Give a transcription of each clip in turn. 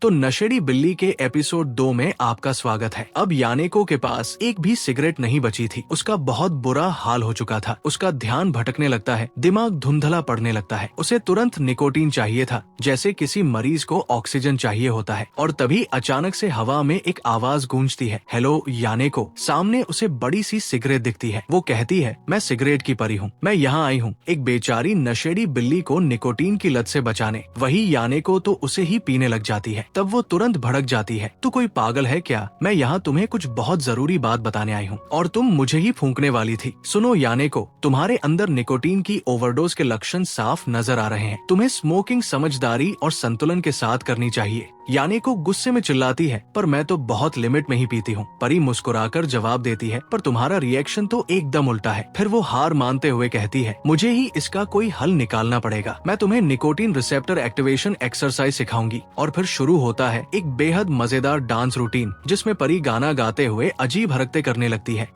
तो नशेड़ी बिल्ली के एपिसोड 2 में आपका स्वागत है। अब यानेको के पास एक भी सिगरेट नहीं बची थी। उसका बहुत बुरा हाल हो चुका था। उसका ध्यान भटकने लगता है, दिमाग धुंधला पड़ने लगता है। उसे तुरंत निकोटीन चाहिए था, जैसे किसी मरीज को ऑक्सीजन चाहिए होता है। और तभी अचानक से हवा में एक आवाज गूंजती है, हेलो यानेको। सामने उसे बड़ी सी सिगरेट दिखती है। वो कहती है, मैं सिगरेट की परी हूँ, मैं यहाँ आई हूँ एक बेचारी नशेड़ी बिल्ली को निकोटीन की लत से बचाने। वही यानेको तो उसे ही पीने लग जाती है। तब वो तुरंत भड़क जाती है, तू कोई पागल है क्या? मैं यहाँ तुम्हें कुछ बहुत जरूरी बात बताने आई हूँ और तुम मुझे ही फूंकने वाली थी। सुनो यानेको, तुम्हारे अंदर निकोटीन की ओवरडोज के लक्षण साफ नजर आ रहे हैं। तुम्हें स्मोकिंग समझदारी और संतुलन के साथ करनी चाहिए। यानेको गुस्से में चिल्लाती है, पर मैं तो बहुत लिमिट में ही पीती हूँ। परी मुस्कुराकर जवाब देती है, पर तुम्हारा रिएक्शन तो एकदम उल्टा है। फिर वो हार मानते हुए कहती है, मुझे ही इसका कोई हल निकालना पड़ेगा। मैं तुम्हें निकोटीन रिसेप्टर एक्टिवेशन एक्सरसाइज सिखाऊंगी। और फिर शुरू होता है एक बेहद मजेदार डांस रूटीन, जिसमें परी गाना गाते हुए अजीब हरकतें करने लगती है।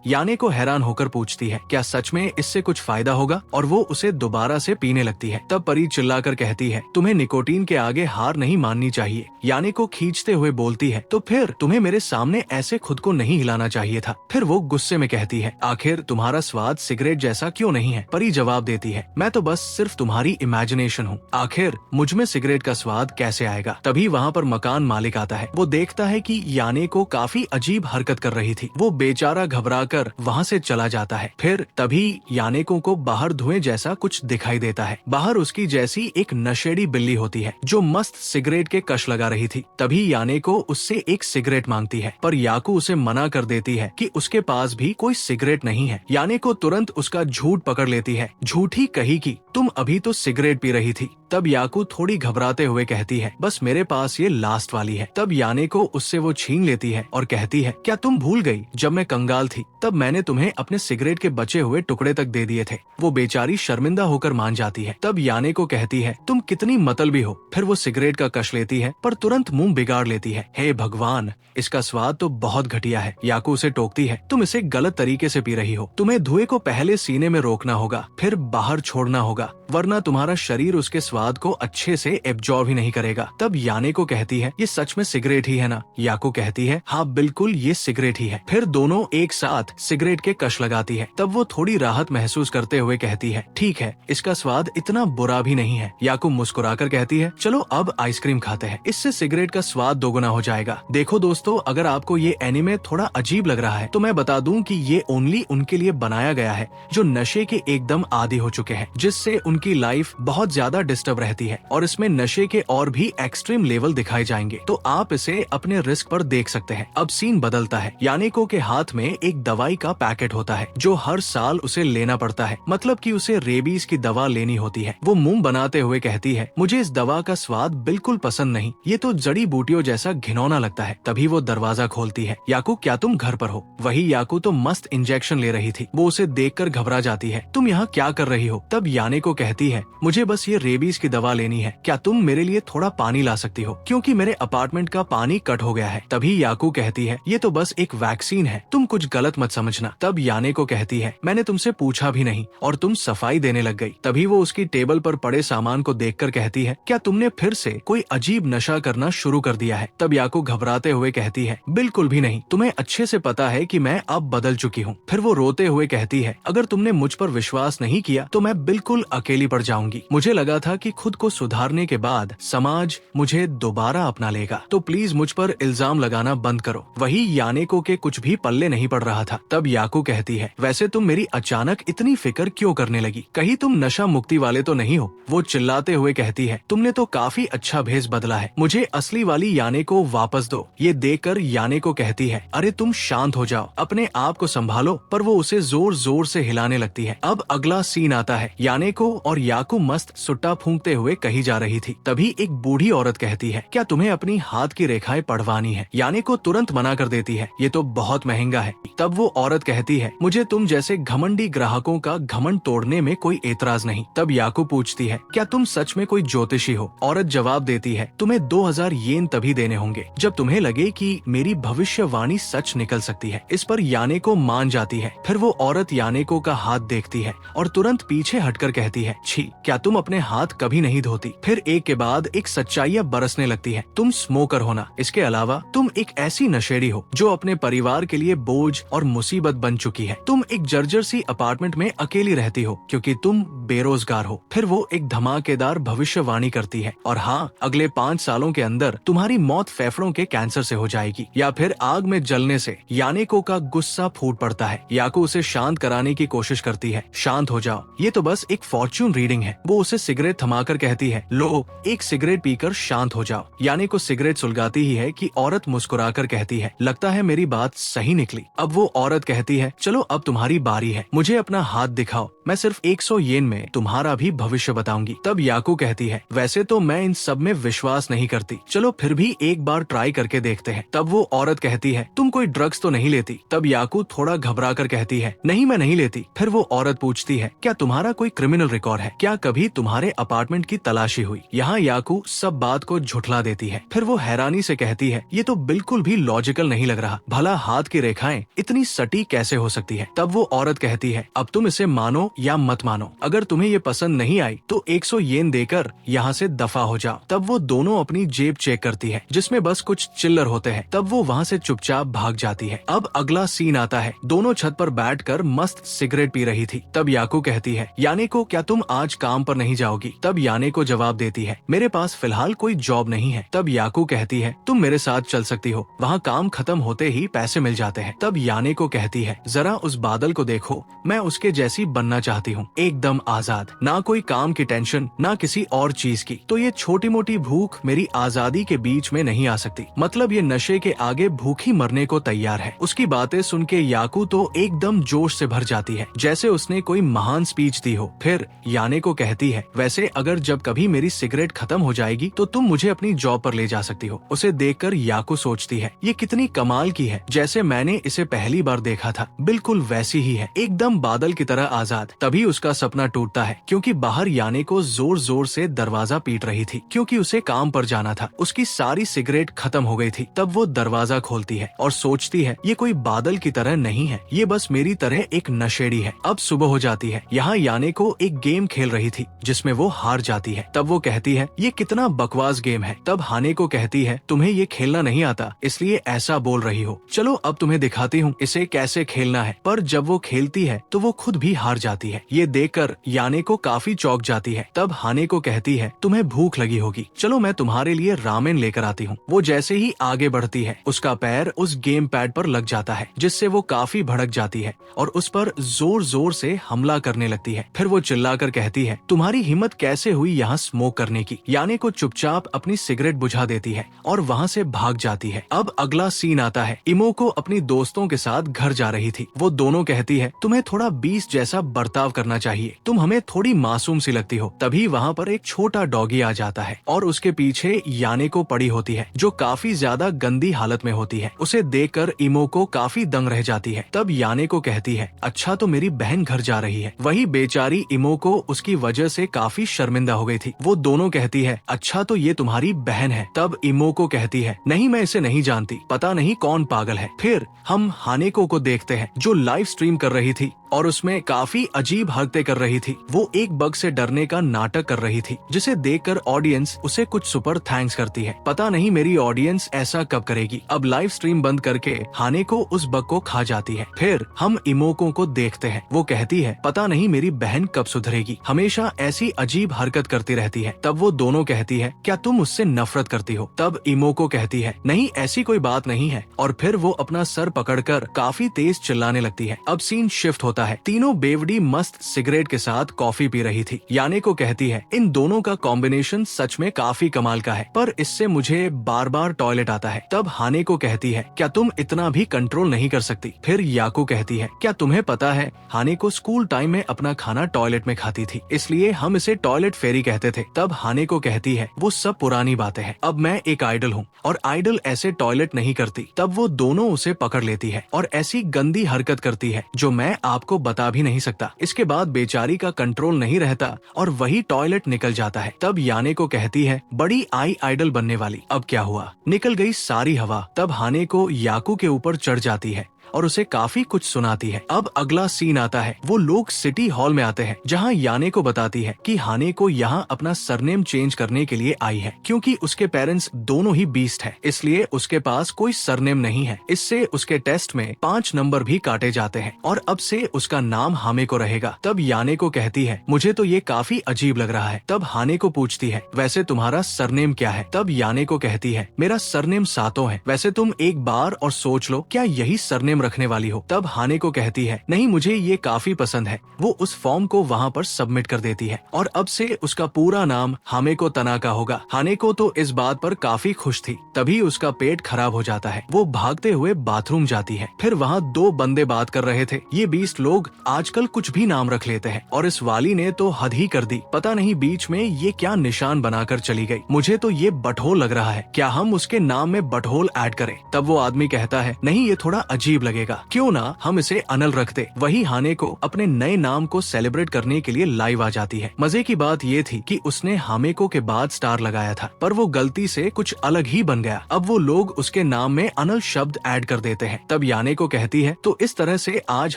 यानेको हैरान होकर पूछती है, क्या सच में इससे कुछ फायदा होगा? और वो उसे दोबारा से पीने लगती है। तब परी चिल्लाकर कहती है, तुम्हें निकोटीन के आगे हार नहीं माननी चाहिए। यानेको खींचते हुए बोलती है, तो फिर तुम्हें मेरे सामने ऐसे खुद को नहीं हिलाना चाहिए था। फिर वो गुस्से में कहती है, आखिर तुम्हारा स्वाद सिगरेट जैसा क्यों नहीं है? परी जवाब देती है, मैं तो बस सिर्फ तुम्हारी इमेजिनेशन हूँ। आखिर मुझ में सिगरेट का स्वाद कैसे आएगा? तभी वहाँ पर मकान मालिक आता है। वो देखता है कि यानेको काफी अजीब हरकत कर रही थी। वो बेचारा घबरा कर वहाँ से चला जाता है। फिर तभी यानेको को बाहर धुएं जैसा कुछ दिखाई देता है। बाहर उसकी जैसी एक नशेड़ी बिल्ली होती है, जो मस्त सिगरेट के कश लगा रही थी। तभी यानेको उससे एक सिगरेट मांगती है, पर याकू उसे मना कर देती है कि उसके पास भी कोई सिगरेट नहीं है। यानेको तुरंत उसका झूठ पकड़ लेती है। झूठी कही कि तुम अभी तो सिगरेट पी रही थी। तब याकू थोड़ी घबराते हुए कहती है, बस मेरे पास ये लास्ट वाली है। तब यानेको उससे वो छीन लेती है और कहती है, क्या तुम भूल गई जब मैं कंगाल थी तब मैंने तुम्हें अपने सिगरेट के बचे हुए टुकड़े तक दे दिए थे? वो बेचारी शर्मिंदा होकर मान जाती है। तब यानेको कहती है, तुम कितनी मतलबी हो। फिर वो सिगरेट का कश लेती है, पर तुरंत मुंह बिगाड़ लेती है। हे भगवान, इसका स्वाद तो बहुत घटिया है। याकू उसे टोकती है, तुम इसे गलत तरीके से पी रही हो। तुम्हें धुएं को पहले सीने में रोकना होगा, फिर बाहर छोड़ना होगा, वरना तुम्हारा शरीर उसके स्वाद को अच्छे से एब्जॉर्ब ही नहीं करेगा। तब यानेको कहती है, ये सच में सिगरेट ही है ना? याकू कहती है, हाँ बिल्कुल ये सिगरेट ही है। फिर दोनों एक साथ सिगरेट के कश लगाती है। तब वो थोड़ी राहत महसूस करते हुए कहती है, ठीक है, इसका स्वाद इतना बुरा भी नहीं है। याकू मुस्कुराकर कहती है, चलो अब आइसक्रीम खाते हैं, इससे सिगरेट का स्वाद दोगुना हो जाएगा। देखो दोस्तों, अगर आपको ये एनिमे थोड़ा अजीब लग रहा है तो मैं बता दूं कि ये ओनली उनके लिए बनाया गया है जो नशे के एकदम आदी हो चुके हैं, जिससे उनकी लाइफ बहुत ज्यादा डिस्टर्ब रहती है। और इसमें नशे के और भी एक्सट्रीम लेवल दिखाए जाएंगे, तो आप इसे अपने रिस्क पर देख सकते हैं। अब सीन बदलता है। यानेको के हाथ में एक दवाई का पैकेट होता है, जो हर साल उसे लेना पड़ता है। मतलब कि उसे रेबीज की दवा लेनी होती है। वो मुंह बनाते हुए कहती है, मुझे इस दवा का स्वाद बिल्कुल पसंद नहीं, ये तो जड़ी बूटियों जैसा घिनौना लगता है। तभी वो दरवाजा खोलती है। याकू, क्या तुम घर पर हो? वही याकू तो मस्त इंजेक्शन ले रही थी। वो उसे देखकर घबरा जाती है, तुम यहाँ क्या कर रही हो? तब यानेको कहती है, मुझे बस ये रेबीज की दवा लेनी है, क्या तुम मेरे लिए थोड़ा पानी ला सकती हो, क्योंकि मेरे अपार्टमेंट का पानी कट हो गया है। तभी याकू कहती है, ये तो बस एक वैक्सीन है, तुम कुछ गलत मत समझना। तब यानेको कहती है, मैंने तुमसे पूछा भी नहीं और तुम सफाई देने लग गई। तभी वो उसकी टेबल पर पड़े सामान को देखकर कहती है, क्या तुमने फिर से कोई अजीब नशा करना शुरू कर दिया है? तब याकू घबराते हुए कहती है, बिल्कुल भी नहीं, तुम्हें अच्छे से पता है कि मैं अब बदल चुकी हूँ। फिर वो रोते हुए कहती है, अगर तुमने मुझ पर विश्वास नहीं किया तो मैं बिल्कुल अकेली पड़ जाऊंगी। मुझे लगा था कि खुद को सुधारने के बाद समाज मुझे दोबारा अपना लेगा, तो प्लीज मुझ पर इल्जाम लगाना बंद करो। वही यानेको के कुछ भी पल्ले नहीं पड़ रहा था। तब याकू कहती है, वैसे तुम मेरी अचानक इतनी फिक्र क्यों करने लगी? कहीं तुम नशा मुक्ति वाले तो नहीं हो? वो चिल्लाते हुए कहती है, तुमने तो काफी अच्छा भेष बदला है, मुझे असली वाली यानेको वापस दो। ये देखकर यानेको कहती है, अरे तुम शांत हो जाओ, अपने आप को संभालो। पर वो उसे जोर जोर से हिलाने लगती है। अब अगला सीन आता है। यानेको और याकू मस्त सुट्टा फूंक सूंघते हुए कही जा रही थी। तभी एक बूढ़ी औरत कहती है, क्या तुम्हें अपनी हाथ की रेखाएं पढ़वानी है? यानेको तुरंत मना कर देती है, ये तो बहुत महंगा है। तब वो औरत कहती है, मुझे तुम जैसे घमंडी ग्राहकों का घमंड तोड़ने में कोई एतराज नहीं। तब याको पूछती है, क्या तुम सच में कोई ज्योतिषी हो? औरत जवाब देती है, तुम्हें 2000 येन तभी देने होंगे जब तुम्हें लगे कि मेरी भविष्यवाणी सच निकल सकती है। इस पर यानेको मान जाती है। फिर वो औरत यानेको का हाथ देखती है और तुरंत पीछे हटकर कहती है, छी, क्या तुम अपने हाथ कभी नहीं धोती? फिर एक के बाद एक सच्चाइयां बरसने लगती है। तुम स्मोकर हो ना, इसके अलावा तुम एक ऐसी नशेड़ी हो जो अपने परिवार के लिए बोझ और मुसीबत बन चुकी है। तुम एक जर्जर सी अपार्टमेंट में अकेली रहती हो क्योंकि तुम बेरोजगार हो। फिर वो एक धमाकेदार भविष्यवाणी करती है, और हाँ, अगले 5 सालों के अंदर तुम्हारी मौत फेफड़ों के कैंसर से हो जाएगी या फिर आग में जलने से। यानेको का गुस्सा फूट पड़ता है। याको उसे शांत कराने की कोशिश करती है, शांत हो जाओ, ये तो बस एक फॉर्च्यून रीडिंग है। वो उसे सिगरेट थमाकर कहती है, लो, एक सिगरेट पीकर शांत हो जाओ। यानेको सिगरेट सुलगाती ही है कि औरत मुस्कुराकर कहती है, लगता है मेरी बात सही निकली। अब वो औरत कहती है, चलो अब तुम्हारी बारी है, मुझे अपना हाथ दिखाओ, मैं सिर्फ 100 येन में तुम्हारा भी भविष्य बताऊंगी। तब याको कहती है, वैसे तो मैं इन सब में विश्वास नहीं करती, चलो फिर भी एक बार ट्राई करके देखते हैं। तब वो औरत कहती है, तुम कोई ड्रग्स तो नहीं लेती? तब याको थोड़ा घबरा कर कहती है, नहीं, मैं नहीं लेती। फिर वो औरत पूछती है, क्या तुम्हारा कोई क्रिमिनल रिकॉर्ड है? क्या कभी तुम्हारे अपार्टमेंट की तलाशी हुई? यहाँ याको सब बात को झुठला देती है। फिर वो हैरानी से कहती है, ये तो बिल्कुल भी लॉजिकल नहीं लग रहा, भला हाथ की रेखाएं इतनी सटीक कैसे हो सकती है? तब वो औरत कहती है, अब तुम इसे मानो या मत मानो, अगर तुम्हें ये पसंद नहीं आई तो 100 येन देकर यहाँ से दफा हो जाओ। तब वो दोनों अपनी जेब चेक करती है जिसमें बस कुछ चिल्लर होते हैं। तब वो वहाँ से चुपचाप भाग जाती है। अब अगला सीन आता है, दोनों छत पर बैठकर मस्त सिगरेट पी रही थी। तब याको कहती है, यानेको, क्या तुम आज काम पर नहीं जाओगी? तब यानेको जवाब देती है, मेरे पास फिलहाल कोई जॉब नहीं है। तब याको कहती है, तुम मेरे साथ चल सकती हो, वहाँ काम खत्म होते ही पैसे मिल जाते हैं। तब यानेको कहती है, जरा उस बादल को देखो, मैं उसके जैसी बनना चाहती हूँ, एकदम आजाद, ना कोई काम की टेंशन, ना किसी और चीज की। तो ये छोटी मोटी भूख मेरी आजादी के बीच में नहीं आ सकती। मतलब ये नशे के आगे भूखी मरने को तैयार है। उसकी बातें सुन के याको तो एकदम जोश से भर जाती है, जैसे उसने कोई महान स्पीच दी हो। फिर यानेको कहती है, वैसे अगर जब कभी मेरी सिगरेट खत्म हो जाएगी तो तुम मुझे अपनी जॉब पर ले जा सकती हो। उसे देखकर याको सोचती है, ये कितनी कमाल की है, जैसे मैंने इसे पहली बार देखा था, बिल्कुल वैसी ही है, एकदम बादल की तरह आजाद। तभी उसका सपना टूटता है क्योंकि बाहर यानेको जोर जोर से दरवाजा पीट रही थी क्योंकि उसे काम पर जाना था। उसकी सारी सिगरेट खत्म हो गई थी। तब वो दरवाजा खोलती है और सोचती है, ये कोई बादल की तरह नहीं है, ये बस मेरी तरह एक नशेड़ी है। अब सुबह हो जाती है। यहाँ यानेको एक गेम खेल रही थी जिसमें वो हार जाती है। तब वो कहती है, ये कितना बकवास गेम है। तब हानेको कहती है, तुम्हें ये खेलना नहीं आता इसलिए ऐसा बोल रही हो, चलो अब तुम्हें दिखाती हूँ इसे कैसे खेलना है। पर जब वो खेलती है तो वो खुद भी हार जाती है। ये देखकर यानेको काफी चौंक जाती है। तब हानेको कहती है, तुम्हें भूख लगी होगी, चलो मैं तुम्हारे लिए रामेन लेकर आती हूँ। वो जैसे ही आगे बढ़ती है उसका पैर उस गेम पैड पर लग जाता है जिससे वो काफी भड़क जाती है और उस पर जोर जोर से हमला करने लगती है। फिर वो चिल्लाकर कहती है, तुम्हारी हिम्मत कैसे हुई यहाँ स्मोक करने की? यानेको चुपचाप अपनी सिगरेट बुझा देती है और वहाँ से भाग जाती है। अब अगला सीन आता है, इमोको अपनी दोस्तों के साथ घर जा रही थी। वो दोनों कहती है, तुम्हें थोड़ा 20 जैसा बर्ताव करना चाहिए, तुम हमें थोड़ी मासूम सी लगती हो। तभी वहाँ पर एक छोटा डॉगी आ जाता है और उसके पीछे यानेको पड़ी होती है जो काफी ज्यादा गंदी हालत में होती है। उसे देखकर इमोको काफी दंग रह जाती है। तब यानेको कहती है, अच्छा तो मेरी बहन घर जा रही है। वही बेचारी इमोको उसकी वजह से काफी शर्मिंदा हो गई थी। वो दोनों कहती है, अच्छा तो ये तुम्हारी बहन है। तब इमोको कहती है, नहीं, मैं इसे नहीं जानती, पता नहीं कौन पागल है। फिर हम हानेको को देखते हैं जो लाइव स्ट्रीम कर रही थी और उसमें काफी अजीब हरकतें कर रही थी। वो एक बग से डरने का नाटक कर रही थी जिसे देखकर ऑडियंस उसे कुछ सुपर थैंक्स करती है। पता नहीं मेरी ऑडियंस ऐसा कब करेगी। अब लाइव स्ट्रीम बंद करके हानेको उस बग को खा जाती है। फिर हम इमोको को देखते हैं। वो कहती है, पता नहीं मेरी बहन कब सुधरेगी, हमेशा ऐसी अजीब हरकत करती रहती है। तब वो दोनों कहती है, क्या तुम उससे नफरत करती हो? तब इमोको कहती है, नहीं, ऐसी कोई बात नहीं है। और फिर वो अपना सर पकड़कर काफी तेज चिल्लाने लगती है। अब सीन शिफ्ट होता होता है। तीनों बेवड़ी मस्त सिगरेट के साथ कॉफी पी रही थी। याने को कहती है, इन दोनों का कॉम्बिनेशन सच में काफी कमाल का है, पर इससे मुझे बार बार टॉयलेट आता है। तब हाने को कहती है, क्या तुम इतना भी कंट्रोल नहीं कर सकती? फिर याको कहती है, क्या तुम्हें पता है हाने को स्कूल टाइम में अपना खाना टॉयलेट में खाती थी, इसलिए हम इसे टॉयलेट फेरी कहते थे। तब हाने को कहती है, वो सब पुरानी बातें हैं, अब मैं एक आइडल हूँ और आइडल ऐसे टॉयलेट नहीं करती। तब वो दोनों उसे पकड़ लेती है और ऐसी गंदी हरकत करती है जो मैं आपको बता भी नहीं सकता। इसके बाद बेचारी का कंट्रोल नहीं रहता और वही टॉयलेट निकल जाता है। तब याने को कहती है, बड़ी आई आइडल बनने वाली, अब क्या हुआ? निकल गई सारी हवा। तब हाने को याकू के ऊपर चढ़ जाती है और उसे काफी कुछ सुनाती है। अब अगला सीन आता है, वो लोग सिटी हॉल में आते हैं जहाँ याने को बताती है कि हाने को यहाँ अपना सरनेम चेंज करने के लिए आई है, क्योंकि उसके पेरेंट्स दोनों ही बीस्ट हैं, इसलिए उसके पास कोई सरनेम नहीं है। इससे उसके टेस्ट में 5 नंबर भी काटे जाते हैं और अब से उसका नाम हामे को रहेगा। तब याने को कहती है, मुझे तो ये काफी अजीब लग रहा है। तब हाने को पूछती है, वैसे तुम्हारा सरनेम क्या है? तब याने को कहती है, मेरा सरनेम सातो है। वैसे तुम एक बार और सोच लो, क्या यही सरनेम रखने वाली हो? तब हाने को कहती है, नहीं, मुझे ये काफी पसंद है। वो उस फॉर्म को वहाँ पर सबमिट कर देती है और अब से उसका पूरा नाम हामेको तनाका होगा। हानेको तो इस बात पर काफी खुश थी। तभी उसका पेट खराब हो जाता है। वो भागते हुए बाथरूम जाती है। फिर वहाँ 2 बंदे बात कर रहे थे, ये 20 लोग आजकल कुछ भी नाम रख लेते हैं और इस वाली ने तो हद ही कर दी। पता नहीं बीच में ये क्या निशान बनाकर चली गई। मुझे तो ये बटहोल लग रहा है, क्या हम उसके नाम में बटहोल ऐड करें? तब वो आदमी कहता है, नहीं, ये थोड़ा अजीब लगेगा, क्यों ना हम इसे अनल रखते। वही हाने को अपने नए नाम को सेलिब्रेट करने के लिए लाइव आ जाती है। मजे की बात ये थी कि उसने हामेको के बाद स्टार लगाया था, पर वो गलती से कुछ अलग ही बन गया। अब वो लोग उसके नाम में अनल शब्द ऐड कर देते हैं। तब याने को कहती है, तो इस तरह से आज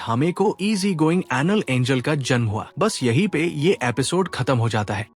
हामेको इजी गोइंग एनल एंजल का जन्म हुआ। बस यही पे ये एपिसोड खत्म हो जाता है।